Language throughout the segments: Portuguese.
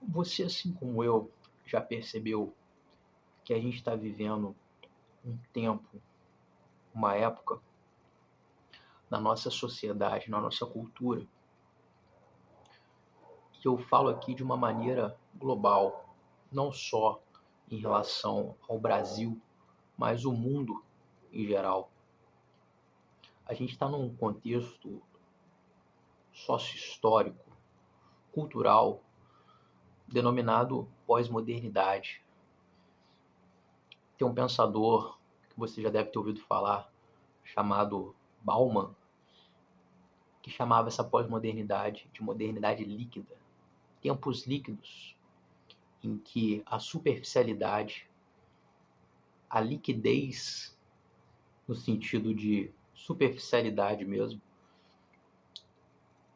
Você, assim como eu, já percebeu que a gente está vivendo um tempo, uma época, na nossa sociedade, na nossa cultura, que eu falo aqui de uma maneira global, não só em relação ao Brasil, mas o mundo em geral. A gente está num contexto sócio-histórico, cultural, denominado pós-modernidade. Tem um pensador que você já deve ter ouvido falar, chamado Bauman, que chamava essa pós-modernidade de modernidade líquida. Tempos líquidos em que a superficialidade, a liquidez, no sentido de superficialidade mesmo,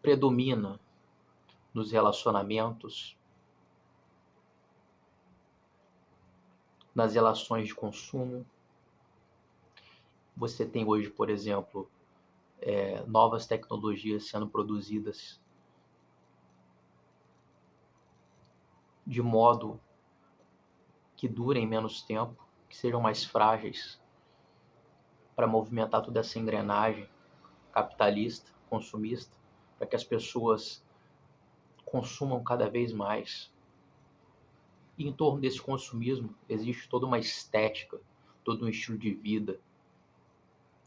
predomina nos relacionamentos, nas relações de consumo. Você tem hoje, por exemplo, novas tecnologias sendo produzidas de modo que durem menos tempo, que sejam mais frágeis para movimentar toda essa engrenagem capitalista, consumista, para que as pessoas consumam cada vez mais. E em torno desse consumismo existe toda uma estética, todo um estilo de vida,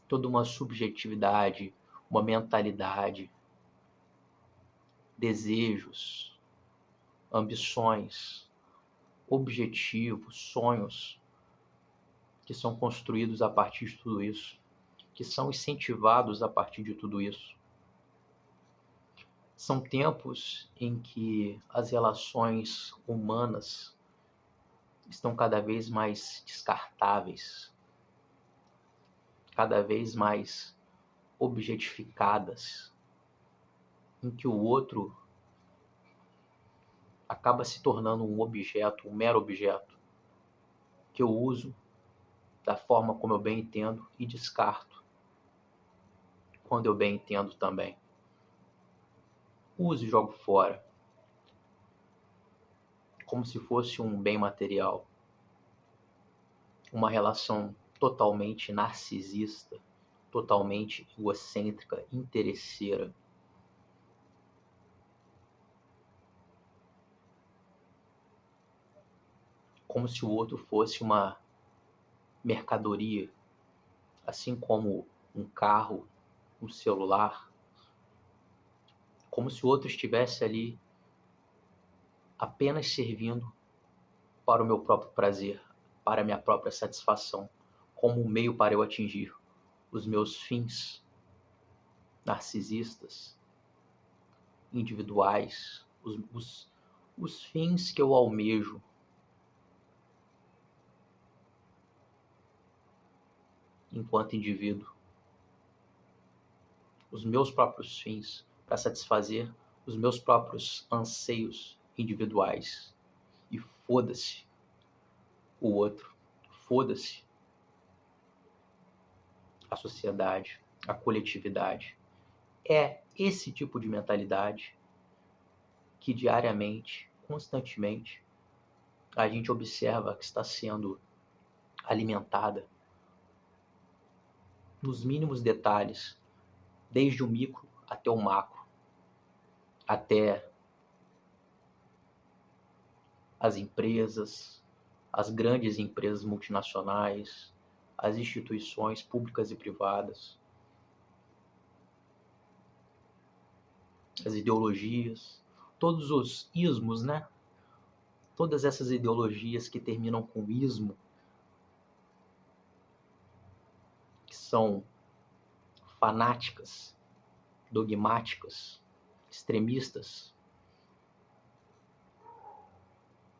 toda uma subjetividade, uma mentalidade, desejos, ambições, objetivos, sonhos que são construídos a partir de tudo isso, que são incentivados a partir de tudo isso. São tempos em que as relações humanas estão cada vez mais descartáveis, cada vez mais objetificadas, em que o outro acaba se tornando um objeto, um mero objeto, que eu uso da forma como eu bem entendo e descarto quando eu bem entendo também. Uso e jogo fora, como se fosse um bem material. Uma relação totalmente narcisista, totalmente egocêntrica, interesseira. Como se o outro fosse uma mercadoria, assim como um carro, um celular, como se o outro estivesse ali apenas servindo para o meu próprio prazer, para a minha própria satisfação, como um meio para eu atingir os meus fins narcisistas, individuais, os fins que eu almejo. Enquanto indivíduo, os meus próprios fins, para satisfazer os meus próprios anseios individuais. E foda-se o outro, foda-se a sociedade, a coletividade. É esse tipo de mentalidade que diariamente, constantemente, a gente observa que está sendo alimentada nos mínimos detalhes, desde o micro até o macro, até as empresas, as grandes empresas multinacionais, as instituições públicas e privadas, as ideologias, todos os ismos, né? Todas essas ideologias que terminam com ismo, que são fanáticas, dogmáticas, extremistas,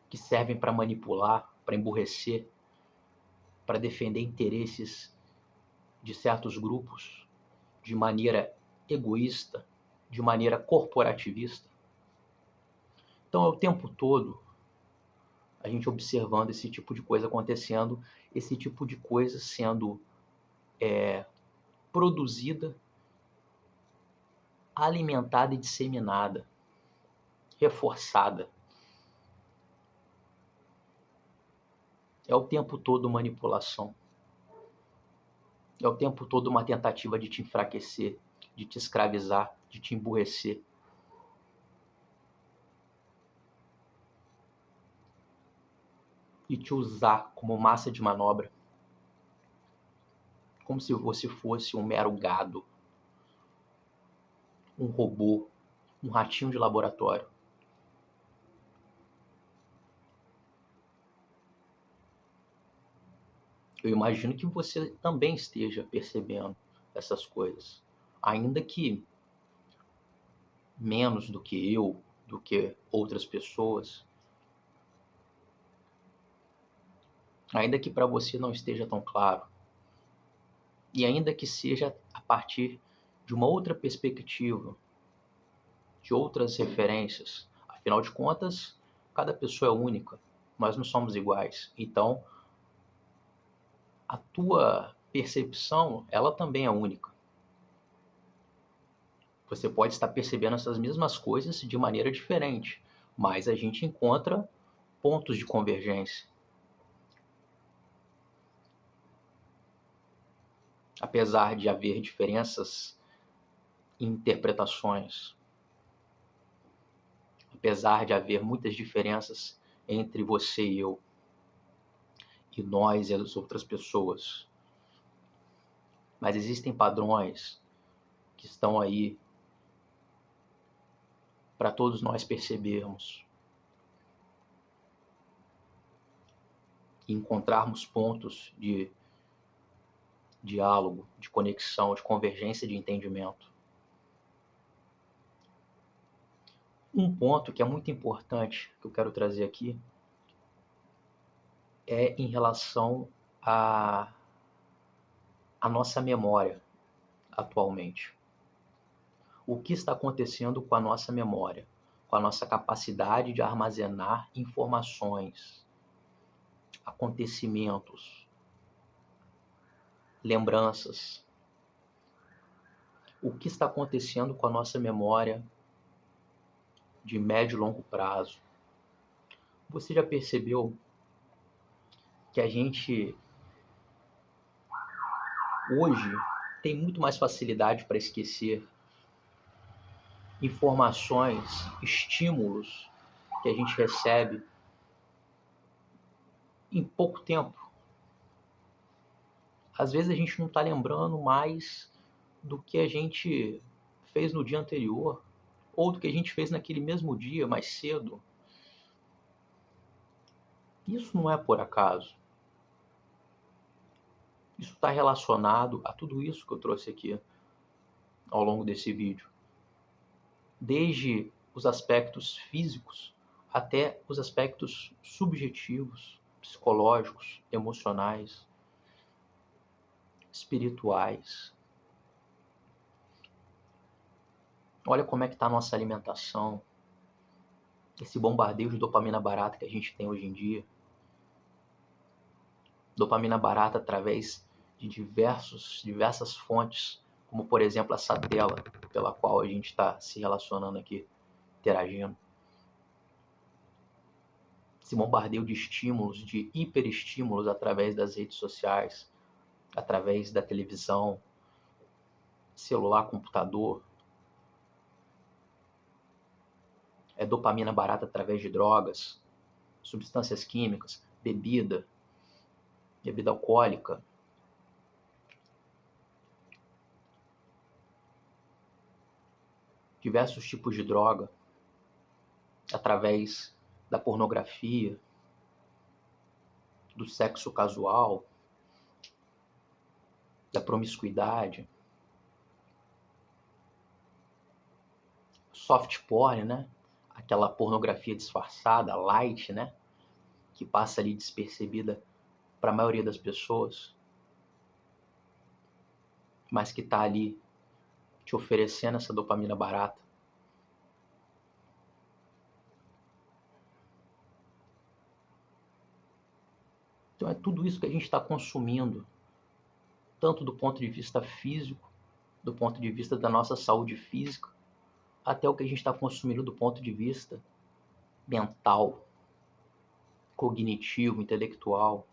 que servem para manipular, para emburrecer, para defender interesses de certos grupos de maneira egoísta, de maneira corporativista. Então é o tempo todo a gente observando esse tipo de coisa acontecendo, esse tipo de coisa sendo produzida, alimentada e disseminada, reforçada. É o tempo todo manipulação. É o tempo todo uma tentativa de te enfraquecer, de te escravizar, de te emburrecer. E te usar como massa de manobra. Como se você fosse um mero gado. Um robô. Um ratinho de laboratório. Eu imagino que você também esteja percebendo essas coisas. Ainda que menos do que eu, do que outras pessoas. Ainda que para você não esteja tão claro. E ainda que seja a partir de uma outra perspectiva, de outras referências. Afinal de contas, cada pessoa é única. Nós não somos iguais. Então, a tua percepção, ela também é única. Você pode estar percebendo essas mesmas coisas de maneira diferente, mas a gente encontra pontos de convergência. Apesar de haver diferenças em interpretações, apesar de haver muitas diferenças entre você e eu, e nós e as outras pessoas, mas existem padrões que estão aí para todos nós percebermos e encontrarmos pontos de diálogo, de conexão, de convergência de entendimento. Um ponto que é muito importante que eu quero trazer aqui é em relação à nossa memória atualmente. O que está acontecendo com a nossa memória, com a nossa capacidade de armazenar informações, acontecimentos, lembranças. O que está acontecendo com a nossa memória de médio e longo prazo? Você já percebeu que a gente hoje tem muito mais facilidade para esquecer informações, estímulos que a gente recebe em pouco tempo? Às vezes a gente não está lembrando mais do que a gente fez no dia anterior, ou do que a gente fez naquele mesmo dia, mais cedo. Isso não é por acaso. Isso está relacionado a tudo isso que eu trouxe aqui ao longo desse vídeo. Desde os aspectos físicos até os aspectos subjetivos, psicológicos, emocionais, espirituais. Olha como é que está a nossa alimentação, esse bombardeio de dopamina barata que a gente tem hoje em dia. Dopamina barata através de diversas fontes, como por exemplo essa tela pela qual a gente está se relacionando aqui, interagindo. Esse bombardeio de estímulos, de hiperestímulos através das redes sociais, através da televisão, celular, computador. É dopamina barata através de drogas, substâncias químicas, bebida alcoólica. Diversos tipos de droga, através da pornografia, do sexo casual, da promiscuidade, soft porn, né? Aquela pornografia disfarçada, light, né? Que passa ali despercebida para a maioria das pessoas, mas que está ali te oferecendo essa dopamina barata. Então é tudo isso que a gente está consumindo, tanto do ponto de vista físico, do ponto de vista da nossa saúde física, até o que a gente está consumindo do ponto de vista mental, cognitivo, intelectual.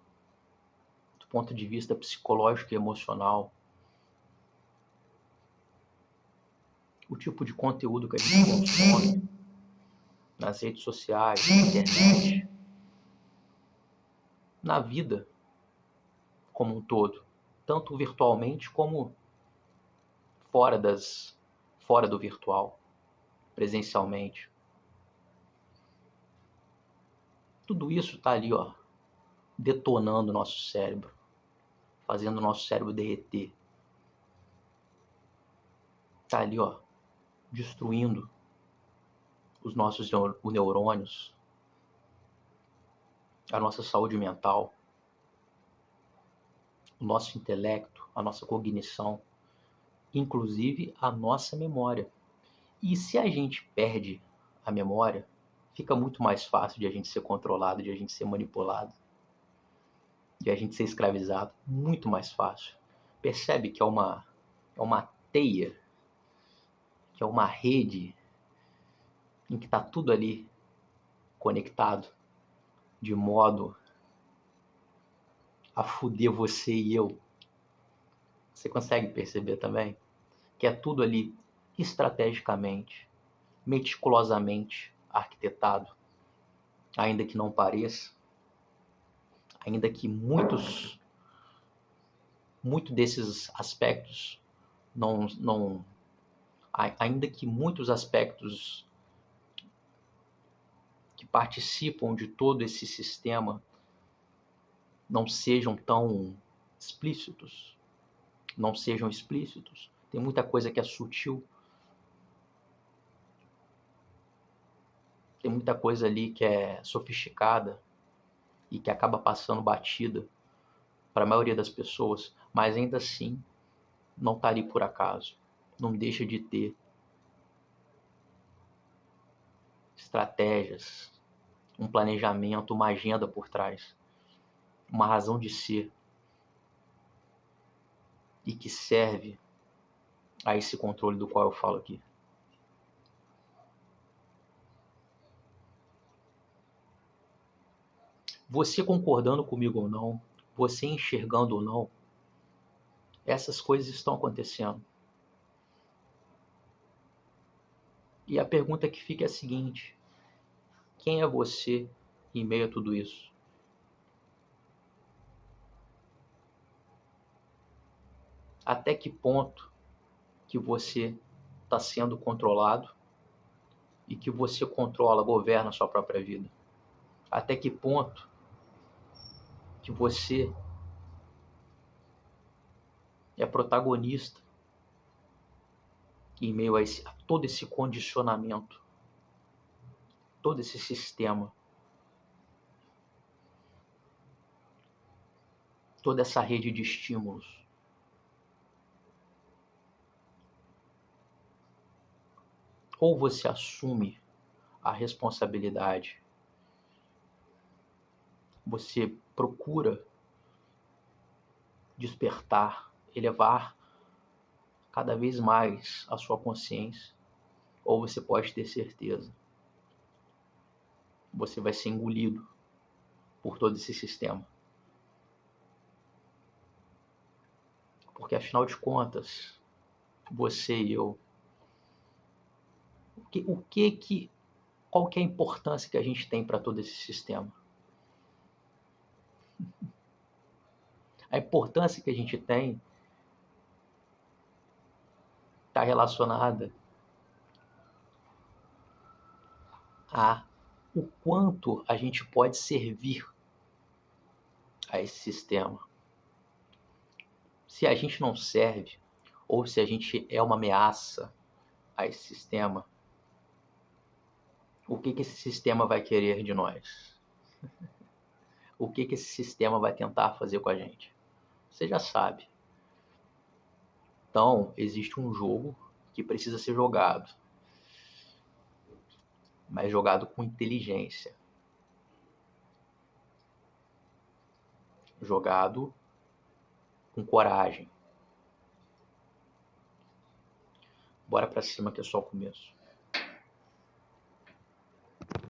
do ponto de vista psicológico e emocional, o tipo de conteúdo que a gente consome nas redes sociais, na internet, na vida como um todo, tanto virtualmente como fora do virtual, presencialmente. Tudo isso está ali, detonando o nosso cérebro, fazendo o nosso cérebro derreter. Está ali, destruindo os nossos neurônios, a nossa saúde mental, o nosso intelecto, a nossa cognição, inclusive a nossa memória. E se a gente perde a memória, fica muito mais fácil de a gente ser controlado, de a gente ser manipulado, de a gente ser escravizado. Muito mais fácil. Percebe que é uma teia, que é uma rede em que está tudo ali conectado, de modo a fuder você e eu. Você consegue perceber também? Que é tudo ali estrategicamente, meticulosamente arquitetado, ainda que não pareça, ainda que muito desses aspectos ainda que muitos aspectos que participam de todo esse sistema não sejam tão explícitos, tem muita coisa que é sutil, tem muita coisa ali que é sofisticada e que acaba passando batida para a maioria das pessoas, mas ainda assim não está ali por acaso, não deixa de ter estratégias, um planejamento, uma agenda por trás, uma razão de ser, e que serve a esse controle do qual eu falo aqui. Você concordando comigo ou não, você enxergando ou não, essas coisas estão acontecendo. E a pergunta que fica é a seguinte: quem é você em meio a tudo isso? Até que ponto que você está sendo controlado e que você controla, governa a sua própria vida? Até que ponto que você é protagonista em meio a todo esse condicionamento, todo esse sistema, toda essa rede de estímulos? Ou você assume a responsabilidade, você procura despertar, elevar cada vez mais a sua consciência, ou você pode ter certeza, você vai ser engolido por todo esse sistema. Porque afinal de contas, você e eu, qual que é a importância que a gente tem para todo esse sistema? A importância que a gente tem está relacionada a o quanto a gente pode servir a esse sistema. Se a gente não serve, ou se a gente é uma ameaça a esse sistema, o que esse sistema vai querer de nós? O que esse sistema vai tentar fazer com a gente? Você já sabe. Então, existe um jogo que precisa ser jogado, mas jogado com inteligência. Jogado com coragem. Bora pra cima que é só o começo.